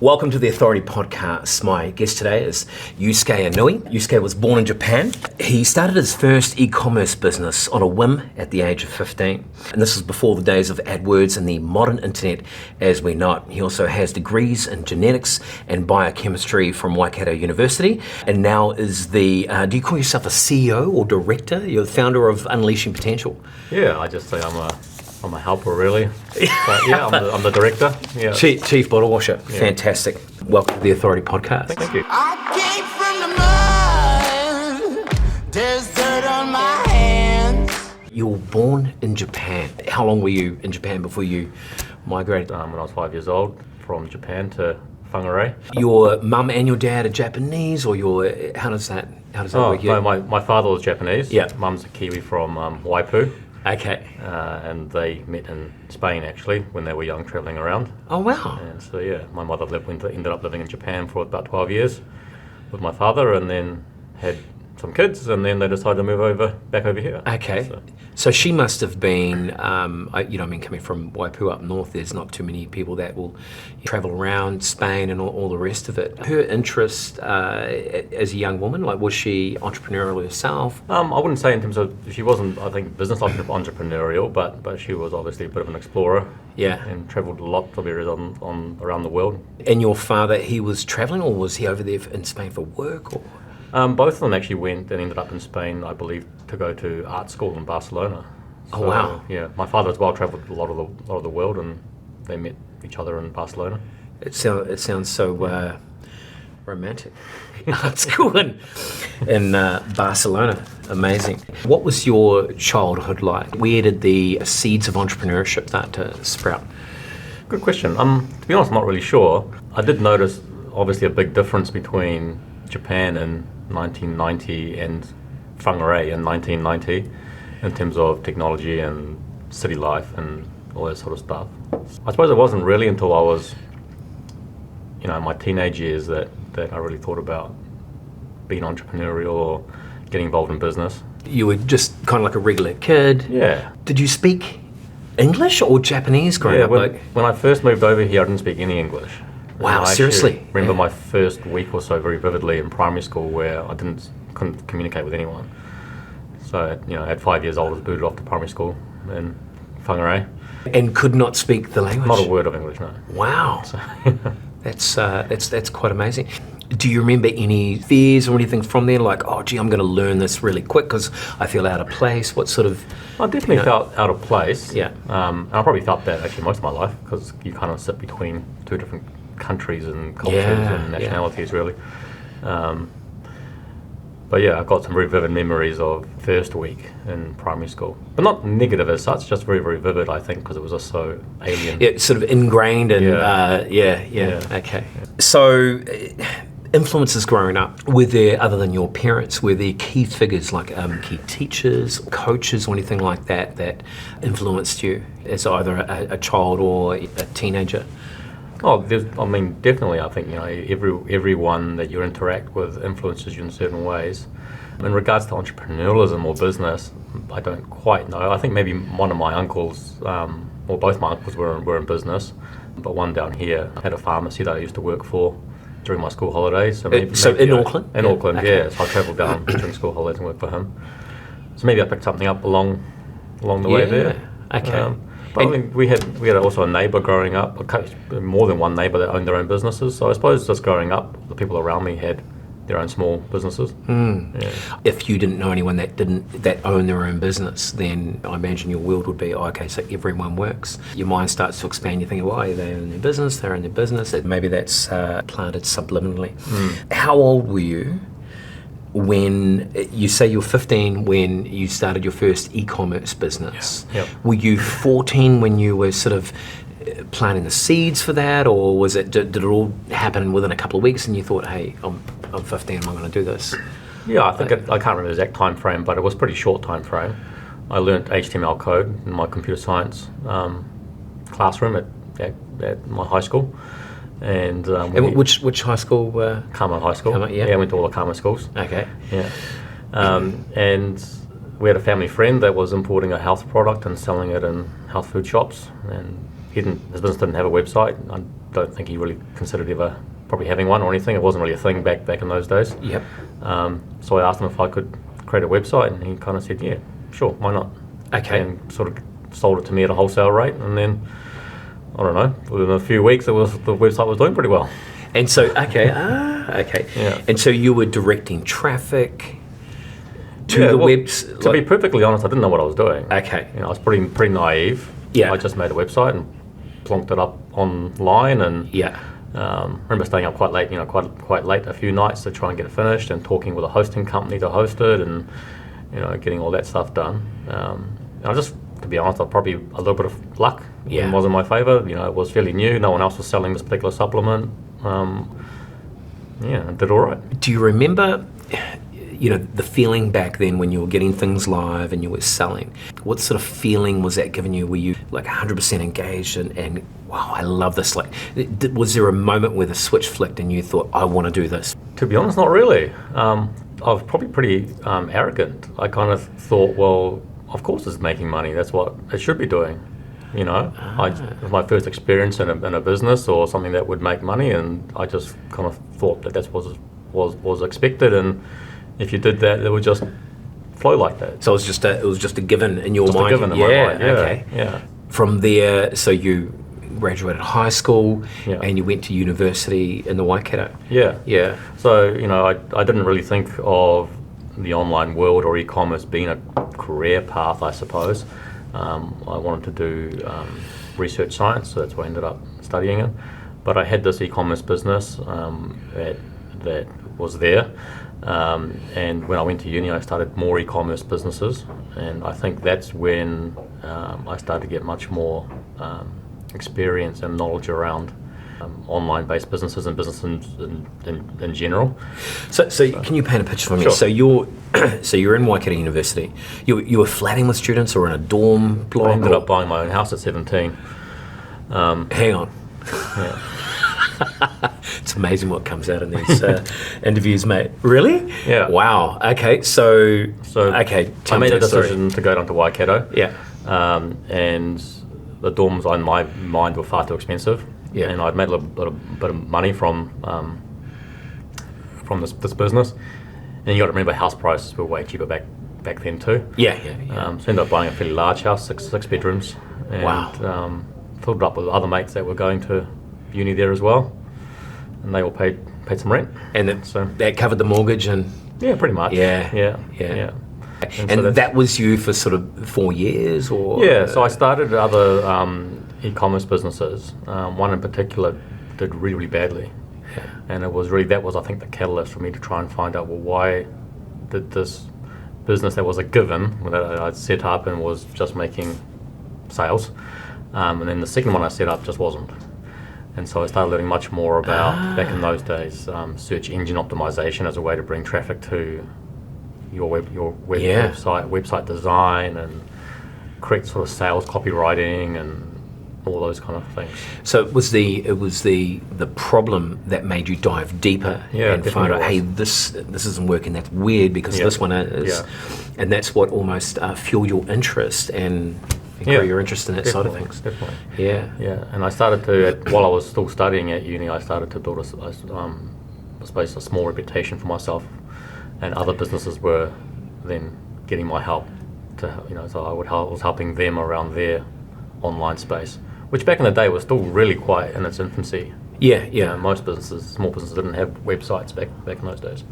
Welcome to the Authority Podcast. My guest today is Yusuke Inui. Yusuke was born in Japan. He started his first e-commerce business on a whim at the age of 15. And this was before the days of AdWords and the modern internet as we know it. He also has degrees in genetics and biochemistry from Waikato University. And now is the, do you call yourself a CEO or director? You're the founder of Unleashing Potential. Yeah, I just say I'm a helper, really. But yeah, I'm the director. Yeah. Chief bottle washer. Yeah. Fantastic. Welcome to the Authority Podcast. Thank you. I came from the mud. There's dirt on my hands. You were born in Japan. How long were you in Japan before you migrated? When I was 5 years old, from Japan to Whangarei. Your mum and your dad are Japanese, or how does that work? No, my father was Japanese. Yeah. Mum's a Kiwi from Waipu. Okay. And they met in Spain, actually, when they were young, travelling around. Oh, wow. And so, yeah, my mother ended up living in Japan for about 12 years with my father, and then had some kids, and then they decided to move back over here. Okay. So she must have been, coming from Waipu up north, there's not too many people that will travel around Spain and all the rest of it. Her interest as a young woman, was she entrepreneurial herself? I wouldn't say in terms of, she wasn't, I think, business entrepreneurial, but she was obviously a bit of an explorer. Yeah. And travelled a lot of areas around the world. And your father, he was travelling, or was he over there in Spain for work? Or? Both of them actually went and ended up in Spain, I believe, to go to art school in Barcelona. Oh, wow. Yeah, my father as well travelled a lot of the world, and they met each other in Barcelona. It sounds so romantic. Art school in Barcelona. Amazing. What was your childhood like? Where did the seeds of entrepreneurship start to sprout? Good question. To be honest, I'm not really sure. I did notice, obviously, a big difference between Japan in 1990 and Whangarei in 1990 in terms of technology and city life and all that sort of stuff. I suppose it wasn't really until I was, my teenage years that I really thought about being entrepreneurial or getting involved in business. You were just kind of like a regular kid. Yeah. Did you speak English or Japanese growing up? When I first moved over here, I didn't speak any English. Wow, I seriously? Remember my first week or so very vividly in primary school, where I couldn't communicate with anyone. So, at 5 years old, I was booted off to primary school in Whangarei. And could not speak the language? Not a word of English, no. Wow. So, that's quite amazing. Do you remember any fears or anything from there? Like, oh, gee, I'm going to learn this really quick because I feel out of place. What sort of... I definitely felt out of place. Yeah. And I probably felt that actually most of my life, because you kind of sit between two different countries and cultures and nationalities, really. But yeah, I've got some very vivid memories of first week in primary school. But not negative as such, just very, very vivid, I think, because it was just so alien. Yeah, sort of ingrained and, okay. So, influences growing up, were there, other than your parents, were there key figures like key teachers, coaches, or anything like that influenced you as either a child or a teenager? Oh, definitely. I think everyone that you interact with influences you in certain ways. In regards to entrepreneurialism or business, I don't quite know. I think maybe one of my uncles, or both my uncles, were in business, but one down here had a pharmacy that I used to work for during my school holidays. So in Auckland? In Auckland, okay. yeah. So I travelled down during school holidays and worked for him. So maybe I picked something up along the way there. Okay. But I think we had also a neighbour growing up, more than one neighbour that owned their own businesses. So I suppose just growing up, the people around me had their own small businesses. Yeah. If you didn't know anyone that owned their own business, then I imagine your world would be, okay, so everyone works. Your mind starts to expand. You think, why they own their business? They're in their business. Maybe that's planted subliminally. How old were you when you say you're 15 when you started your first e-commerce business? Yeah. Yep. Were you 14 when you were sort of planting the seeds for that, or was it, did it all happen within a couple of weeks and you thought, hey, I'm 15, I'm going to do this? Yeah, I think I can't remember the exact time frame, but it was a pretty short time frame. I learnt HTML code in my computer science classroom at my high school. And which high school? Carmel High School. Carmel, yeah. I went to all the Carmel schools. Okay. Yeah. And we had a family friend that was importing a health product and selling it in health food shops. And his business didn't have a website. I don't think he really considered ever probably having one or anything. It wasn't really a thing back in those days. Yep. So I asked him if I could create a website, and he kind of said, yeah, sure, why not? Okay. And sort of sold it to me at a wholesale rate, and then, I don't know, within a few weeks the website was doing pretty well. And so, okay. Yeah. And so you were directing traffic to Yeah, the well, webs. To be perfectly honest, I didn't know what I was doing. Okay. I was pretty naive. Yeah. I just made a website and plonked it up online, and Yeah. remember staying up quite late, quite late a few nights to try and get it finished, and talking with a hosting company to host it, and getting all that stuff done. I just, to be honest, probably a little bit of luck. Yeah. It was in my favour. It was fairly new. No one else was selling this particular supplement. It did all right. Do you remember, the feeling back then when you were getting things live and you were selling? What sort of feeling was that giving you? Were you like 100% engaged and wow, I love this? Like, was there a moment where the switch flicked and you thought, I want to do this? To be honest, not really. I was probably pretty arrogant. I kind of thought, well, of course it's making money. That's what it should be doing. It was my first experience in a business or something that would make money, and I just kind of thought that was expected, and if you did that, it would just flow like that. So it was just a given in your Just mind. a given in my mind. Yeah. Okay. Yeah. From there, so you graduated high school Yeah. and you went to university in the Waikato. Yeah. Yeah. So, I didn't really think of the online world or e-commerce being a career path, I suppose. I wanted to do research science, so that's why I ended up studying it. But I had this e-commerce business that was there. And when I went to uni, I started more e-commerce businesses. And I think that's when I started to get much more experience and knowledge around online-based businesses and business in general. So can you paint a picture for me? Sure. So you're in Waikato University. You were flatting with students or in a dorm block? I ended up buying my own house at 17. Hang on. Yeah. It's amazing what comes out in these interviews, mate. Really? Yeah. Wow. Okay. So okay. I made a story. decision to go down to Waikato. Yeah. And the dorms in my mind were far too expensive. Yeah. And I'd made a little bit of money from this business. And you got to remember, house prices were way cheaper back then too. Yeah. So I ended up buying a fairly large house, six bedrooms. And, Wow. filled it up with other mates that were going to uni there as well, and they all paid some rent. And that covered the mortgage and Yeah, pretty much. Yeah. And and so that was you for sort of 4 years, or yeah. So I started other e-commerce businesses. One in particular did really, really badly, and that was I think the catalyst for me to try and find out, well, why did this business that was a given that I'd set up and was just making sales, and then the second one I set up just wasn't. And so I started learning much more about, back in those days, search engine optimization as a way to bring traffic to your website design, and correct sort of sales copywriting and all those kind of things. So it was the problem that made you dive deeper and find out, hey, this isn't working. That's weird because this one is, and that's what almost fueled your interest and grow your interest in that side of things. Definitely. Yeah. And I started to, while I was still studying at uni, I started to build a small reputation for myself, and other businesses were then getting my help so I was helping them around their online space, which back in the day was still really quite in its infancy. Yeah. Most small businesses didn't have websites back in those days.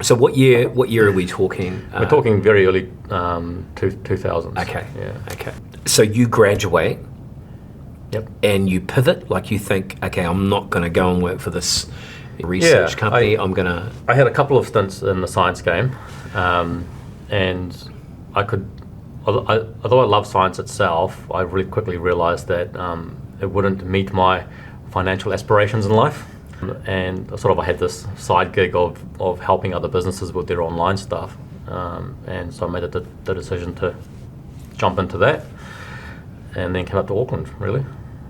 So what year are we talking? We're talking very early 2000s. Okay. Yeah. Okay. So you graduate. Yep. And you pivot, like you think, okay, I'm not going to go and work for this research company. I had a couple of stints in the science game, and although I love science itself, I really quickly realised that it wouldn't meet my financial aspirations in life. And I had this side gig of helping other businesses with their online stuff, and so I made the decision to jump into that, and then came up to Auckland, really.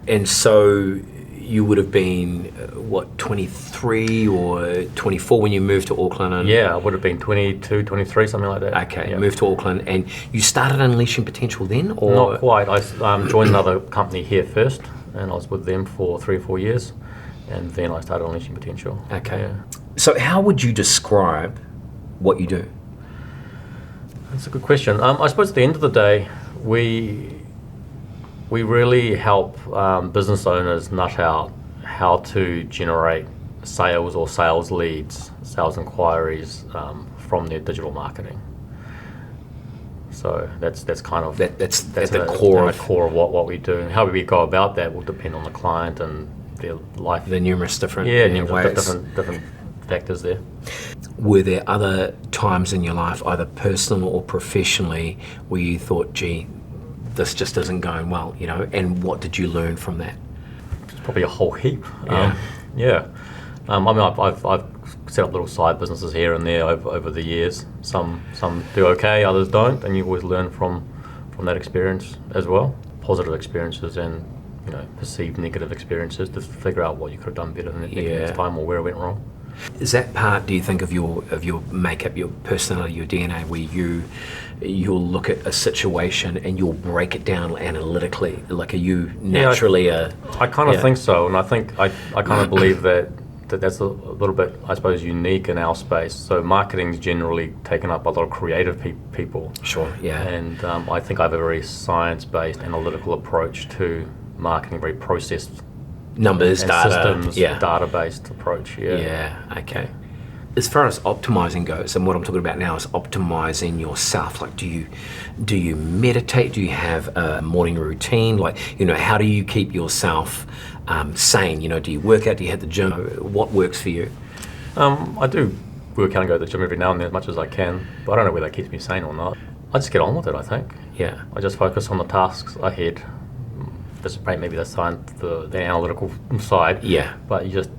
And so you would have been 23 or 24 when you moved to Auckland? I would have been 22, 23, something like that. Okay, moved to Auckland, and you started Unleashing Potential then, or not quite? I joined another company here first, and I was with them for 3 or 4 years. and then I started Unleashing Potential. Okay. Yeah. So how would you describe what you do? That's a good question. I suppose at the end of the day, we really help business owners nut out how to generate sales or sales leads, sales inquiries from their digital marketing. So that's kind of That's at the core of what we do. And how we go about that will depend on the client and their life. the numerous different numerous ways. different factors there. Were there other times in your life, either personal or professionally, where you thought, gee, this just isn't going well, you know, and what did you learn from that? It's probably a whole heap. Yeah. I mean, I've set up little side businesses here and there over the years. Some do okay, others don't, and you always learn from that experience as well. Positive experiences and, you know, perceived negative experiences to figure out what you could have done better next time or where it went wrong. Is that part, do you think, of your makeup, your personality, your DNA, where you'll look at a situation and you'll break it down analytically? Like, are you naturally I kind of think so, and I think I kind of believe that's a little bit, I suppose, unique in our space. So marketing's generally taken up by a lot of creative people. Sure, yeah. And I think I have a very science-based, analytical approach to marketing, very processed Numbers, and data, systems, yeah. data-based approach. Yeah, okay. As far as optimizing goes, and what I'm talking about now is optimizing yourself. Like, do you meditate? Do you have a morning routine? Like, you know, how do you keep yourself sane? You know, do you work out? Do you hit the gym? What works for you? I do work out and go to the gym every now and then as much as I can, but I don't know whether that keeps me sane or not. I just get on with it, I think. Yeah. I just focus on the tasks ahead. Maybe that's the analytical side. Yeah. But you just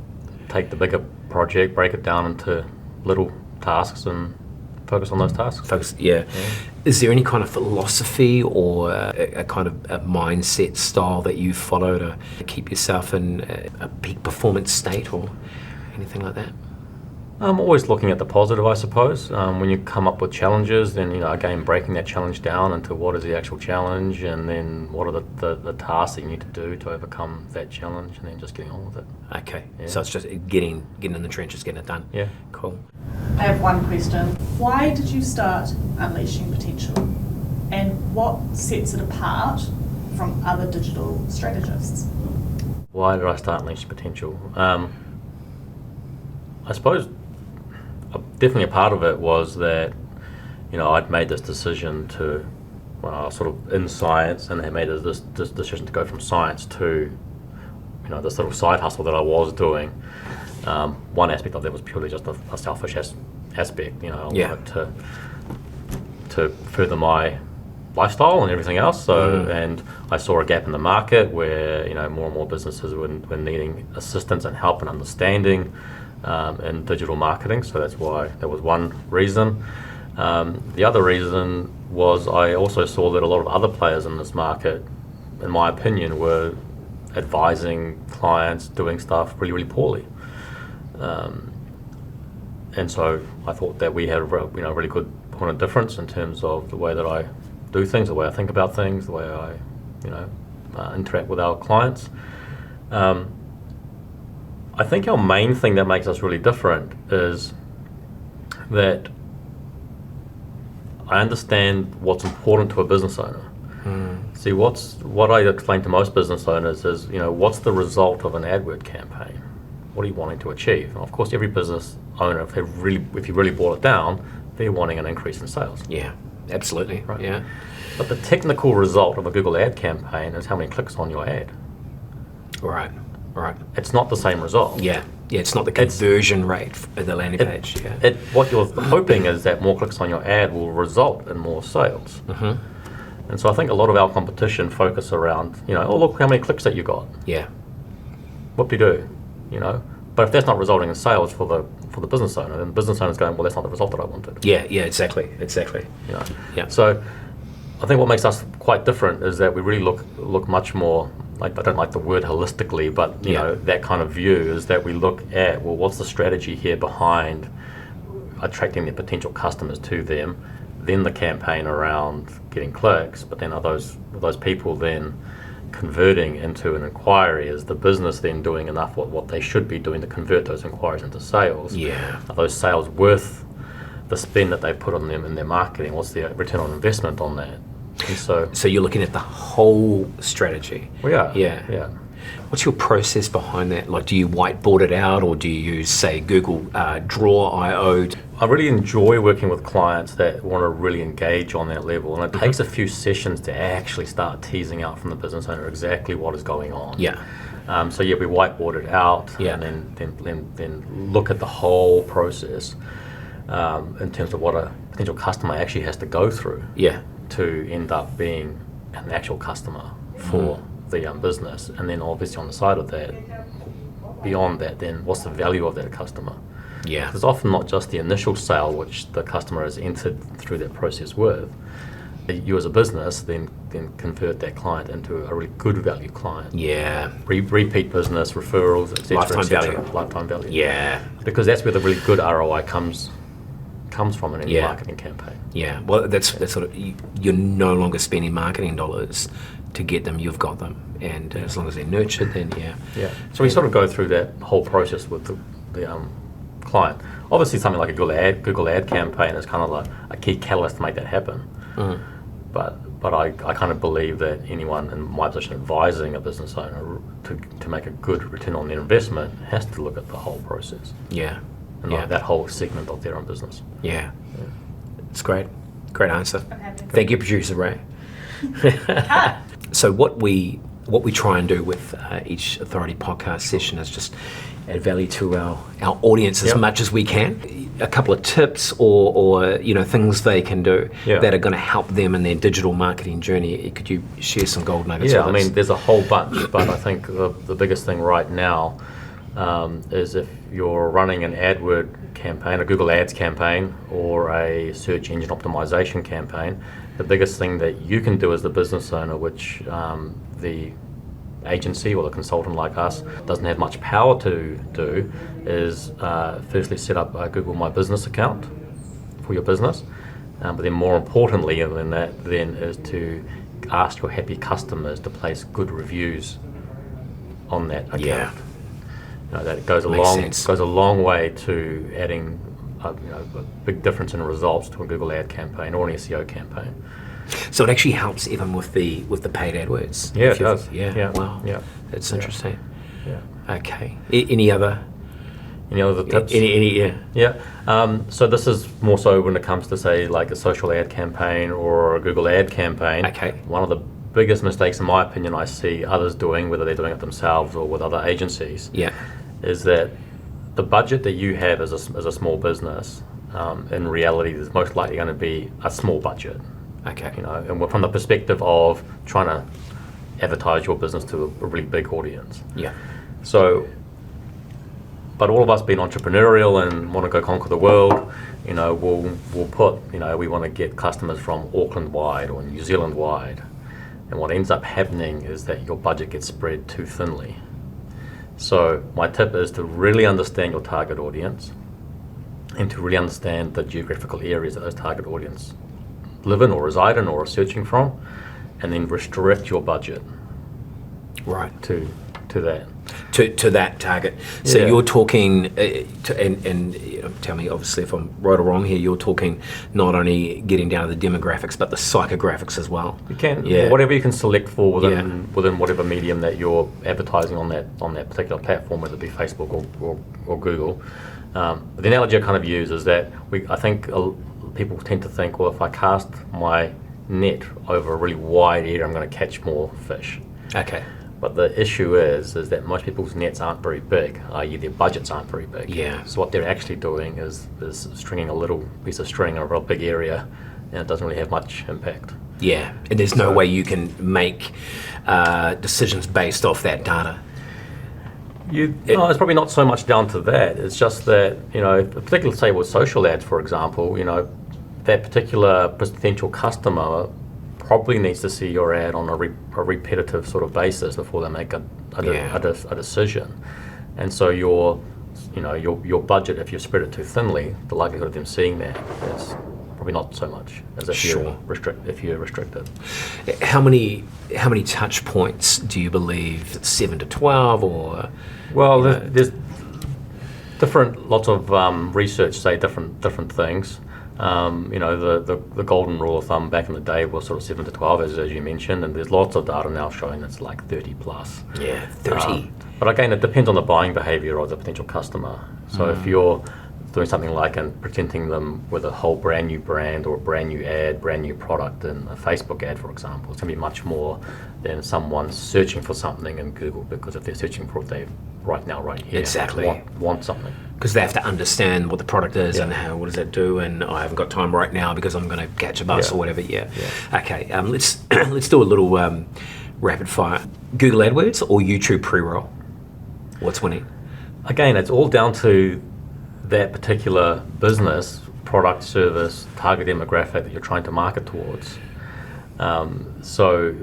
take the bigger project, break it down into little tasks and focus on those tasks. Yeah. Is there any kind of philosophy or a kind of a mindset style that you follow to keep yourself in a peak performance state or anything like that? I'm always looking at the positive, I suppose. When you come up with challenges, then, you know, again, breaking that challenge down into what is the actual challenge, and then what are the tasks that you need to do to overcome that challenge, and then just getting on with it. Okay, so it's just getting in the trenches, getting it done. Yeah. Cool. I have one question. Why did you start Unleashing Potential? And what sets it apart from other digital strategists? Why did I start Unleashing Potential? I suppose definitely a part of it was that, you know, I'd made this decision to, well, I was sort of in science and had made this decision to go from science to, you know, this little side hustle that I was doing. One aspect of that was purely just a selfish aspect, you know, I wanted to further my lifestyle and everything else. So, and I saw a gap in the market where, you know, more and more businesses were needing assistance and help and understanding in digital marketing. So that was one reason. The other reason was I also saw that a lot of other players in this market, in my opinion, were advising clients doing stuff really, really poorly. And so I thought that we had a really good point of difference in terms of the way that I do things, the way I think about things, the way I interact with our clients. I think our main thing that makes us really different is that I understand what's important to a business owner. See, what I explain to most business owners is, you know, what's the result of an AdWord campaign? What are you wanting to achieve? And of course, every business owner, if you really boil it down, they're wanting an increase in sales. Yeah, absolutely. Right. Yeah. But the technical result of a Google ad campaign is how many clicks on your ad. Right. It's not the same result. Yeah, it's not the conversion rate of the landing page. Yeah. What you're hoping is that more clicks on your ad will result in more sales. Mm-hmm. And so I think a lot of our competition focus around, you know, oh, look how many clicks that you got. Yeah. What do you do? You know, but if that's not resulting in sales for the business owner, then the business owner's going, well, that's not the result that I wanted. Yeah, exactly. You know? Yeah. So I think what makes us quite different is that we really look much more, like, I don't like the word holistically, but you know, that kind of view is that we look at, well, what's the strategy here behind attracting their potential customers to them, then the campaign around getting clicks, but then are those people then converting into an inquiry, is the business then doing enough what they should be doing to convert those inquiries into sales? Yeah. Are those sales worth the spend that they put on them in their marketing? What's their return on investment on that? And So you're looking at the whole strategy. we are. Yeah. What's your process behind that? Like, do you whiteboard it out, or do you use, say, Google Draw.io? I really enjoy working with clients that want to really engage on that level, and it takes a few sessions to actually start teasing out from the business owner exactly what is going on. Yeah. So we whiteboard it out, Yeah. and then look at the whole process in terms of what a potential customer actually has to go through Yeah. to end up being an actual customer for the business. And then obviously on the side of that, beyond that, then what's the value of that customer? Yeah. It's often not just the initial sale which the customer has entered through that process with. You as a business then convert that client into a really good value client. Yeah. Repeat business, referrals, etc. Lifetime value. Lifetime value. Yeah. Because that's where the really good ROI comes from in any Yeah. marketing campaign. Yeah. Well, that's sort of, you're no longer spending marketing dollars to get them, you've got them. And as long as they're nurtured, then Yeah. So we sort of go through that whole process with the client. Obviously, something like a Google ad campaign is kind of like a key catalyst to make that happen. But I kind of believe that anyone in my position advising a business owner to make a good return on their investment has to look at the whole process Yeah. and Yeah. like that whole segment of their own business. Yeah. It's great. Great answer. I'm happy. Thank you, producer Ray. So what we try and do with each Authority podcast session is just add value to our audience as Yep. much as we can. A couple of tips or things they can do Yeah. that are going to help them in their digital marketing journey. Could you share some gold nuggets Yeah, with I us? mean, there's a whole bunch, but I think the biggest thing right now is if you're running an AdWord campaign, a Google Ads campaign, or a search engine optimization campaign, the biggest thing that you can do as the business owner, which the agency or the consultant like us doesn't have much power to do, is firstly set up a Google My Business account for your business. But then more importantly than that then is to ask your happy customers to place good reviews on that account. Yeah. That goes Makes sense. goes a long way to adding a big difference in results to a Google ad campaign or an SEO campaign. So it actually helps even with the paid AdWords. Yeah, If it you've- does. Yeah. Yeah. Wow. Yeah. That's Yeah. interesting. Yeah. Okay. Any other? Any other tips? Any? Yeah. Yeah. So this is more so when it comes to say like a social ad campaign or a Google ad campaign. Okay. One of the biggest mistakes in my opinion I see others doing, whether they're doing it themselves or with other agencies, Yeah. is that the budget that you have as a small business, in reality is most likely going to be a small budget. Okay. And from the perspective of trying to advertise your business to a really big audience. Yeah. So, but all of us being entrepreneurial and want to go conquer the world, we'll put, we want to get customers from Auckland wide or New Zealand wide. And what ends up happening is that your budget gets spread too thinly. So my tip is to really understand your target audience and to really understand the geographical areas that those target audience live in or reside in or are searching from, and then restrict your budget Right. to that. To that target. So Yeah. you're talking, and tell me obviously if I'm right or wrong here, you're talking not only getting down to the demographics, but the psychographics as well. You can, Yeah. whatever you can select for within Yeah. within whatever medium that you're advertising on that particular platform, whether it be Facebook or Google. The analogy I kind of use is that I think people tend to think, well, if I cast my net over a really wide area, I'm going to catch more fish. Okay. But the issue is that most people's nets aren't very big, i.e. their budgets aren't very big. Yeah. So what they're actually doing is stringing a little piece of string over a big area, and it doesn't really have much impact. Yeah. And there's no way you can make decisions based off that data. No, it's probably not so much down to that. It's just that, particularly say with social ads, for example, that particular potential customer probably needs to see your ad on a repetitive sort of basis before they make a decision. And so your budget, if you spread it too thinly, the likelihood of them seeing that is probably probably not so much as if Sure. you're restricted. How many touch points do you believe? 7 to 12 or? Well, there's lots of research say different things. The golden rule of thumb back in the day was sort of 7 to 12, as you mentioned, and there's lots of data now showing it's like 30 plus. Yeah, 30. But again, it depends on the buying behavior of the potential customer. So if you're doing something like and presenting them with a whole brand new brand or a brand new ad, brand new product in a Facebook ad, for example, it's going to be much more than someone searching for something in Google, because if they're searching for it, they right here Exactly. want something. Because they have to understand what the product is and what does it do, and I haven't got time right now because I'm going to catch a bus or whatever. Okay, let's do a little rapid fire. Google AdWords or YouTube pre-roll? What's winning? Again, it's all down to that particular business, product, service, target demographic that you're trying to market towards. So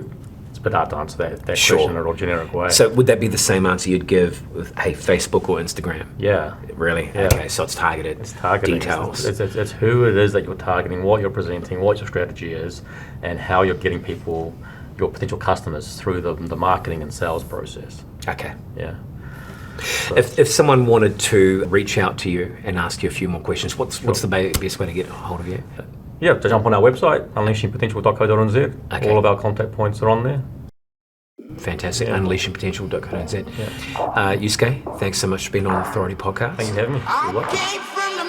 it's a bit hard to answer that question in a real generic way. So would that be the same answer you'd give with, Facebook or Instagram? Yeah. Really? Yeah. Okay, so it's targeted. It's targeting. Details. It's who it is that you're targeting, what you're presenting, what your strategy is, and how you're getting people, your potential customers, through the marketing and sales process. Okay. Yeah. If someone wanted to reach out to you and ask you a few more questions, what's the best way to get a hold of you? Yeah, to jump on our website, unleashingpotential.co.nz. Okay. All of our contact points are on there. Fantastic. Unleashingpotential.co.nz. Yusuke, thanks so much for being on the Authority Podcast. Thank you for having me. You're welcome. Came from the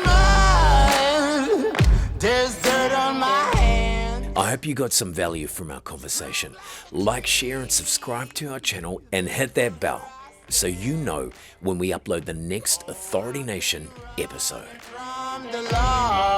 mud. There's dirt on my hands. I hope you got some value from our conversation. Like, share, and subscribe to our channel, and hit that bell so you know when we upload the next Authority Nation episode. From the Lord.